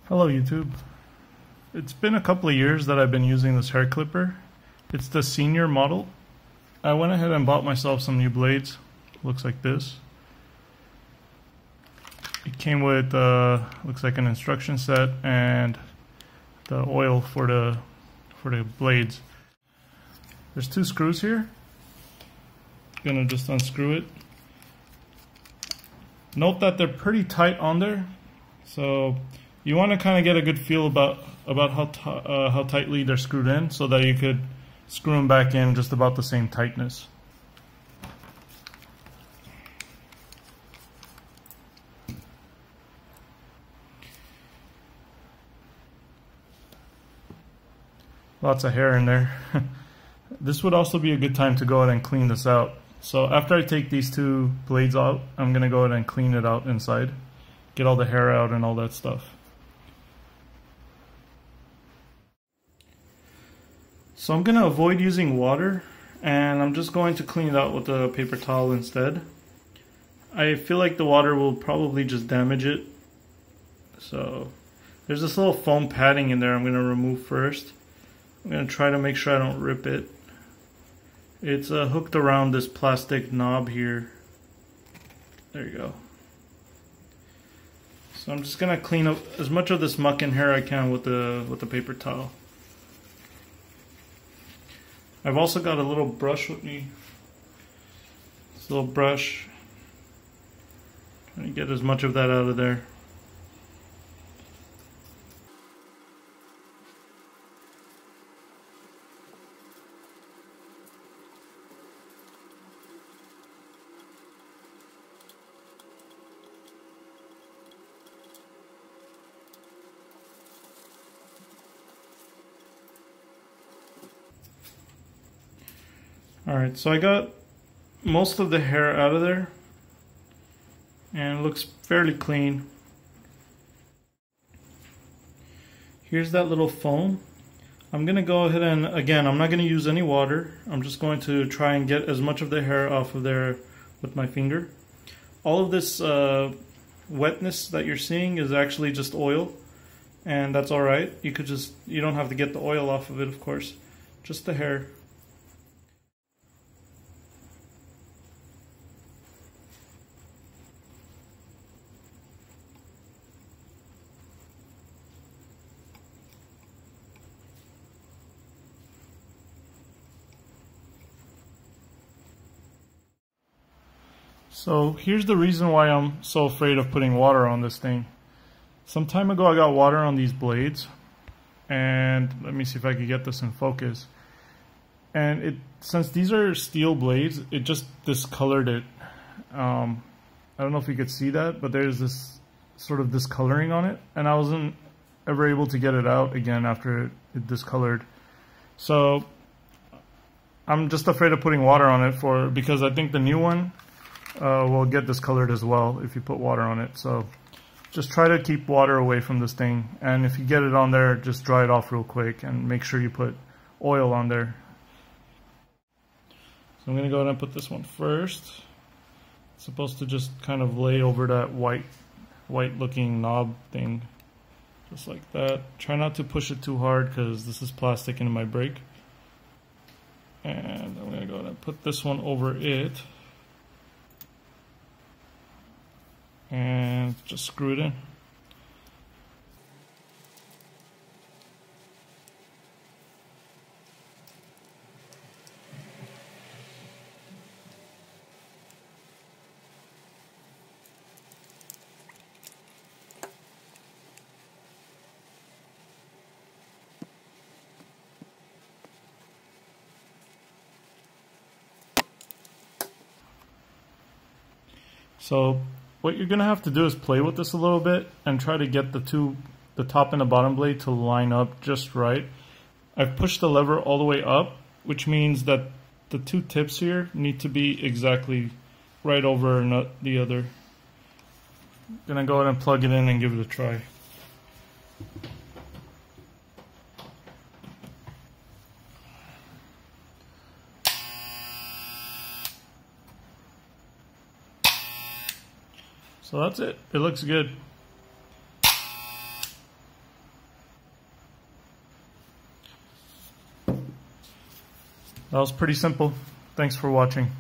Hello YouTube. It's been a couple of years that I've been using this hair clipper. It's the senior model. I went ahead and bought myself some new blades. Looks like this. It came with looks like an instruction set and the oil for the blades. There's two screws here. Gonna just unscrew it. Note that they're pretty tight on there, so you want to kind of get a good feel about how tightly they're screwed in, so that you could screw them back in just about the same tightness. Lots of hair in there. This would also be a good time to go ahead and clean this out. So after I take these two blades out, I'm going to go ahead and clean it out inside. Get all the hair out and all that stuff. So I'm going to avoid using water, and I'm just going to clean it out with a paper towel instead. I feel like the water will probably just damage it. So there's this little foam padding in there I'm going to remove first. I'm going to try to make sure I don't rip it. It's hooked around this plastic knob here. There you go. So I'm just going to clean up as much of this muck and hair I can with the paper towel. I've also got a little brush with me. This little brush. Trying to get as much of that out of there. Alright, so I got most of the hair out of there, and it looks fairly clean. Here's that little foam. I'm going to go ahead and, again, I'm not going to use any water. I'm just going to try and get as much of the hair off of there with my finger. All of this wetness that you're seeing is actually just oil, and that's alright. You don't have to get the oil off of it, of course, just the hair. So here's the reason why I'm so afraid of putting water on this thing. Some time ago I got water on these blades, and let me see if I can get this in focus. And since these are steel blades, it just discolored it. I don't know if you could see that, but there's this sort of discoloring on it, and I wasn't ever able to get it out again after it discolored. So I'm just afraid of putting water on it because I think the new one will get discolored as well if you put water on it. So just try to keep water away from this thing, and if you get it on there, just dry it off real quick and make sure you put oil on there. So I'm going to go ahead and put this one first. It's supposed to just kind of lay over that white looking knob thing, just like that. Try not to push it too hard because this is plastic and it might break. And I'm going to go ahead and put this one over it and just screw it in. So what you're going to have to do is play with this a little bit and try to get the top and the bottom blade to line up just right. I've pushed the lever all the way up, which means that the two tips here need to be exactly right over the other. I'm going to go ahead and plug it in and give it a try. So that's it. It looks good. That was pretty simple. Thanks for watching.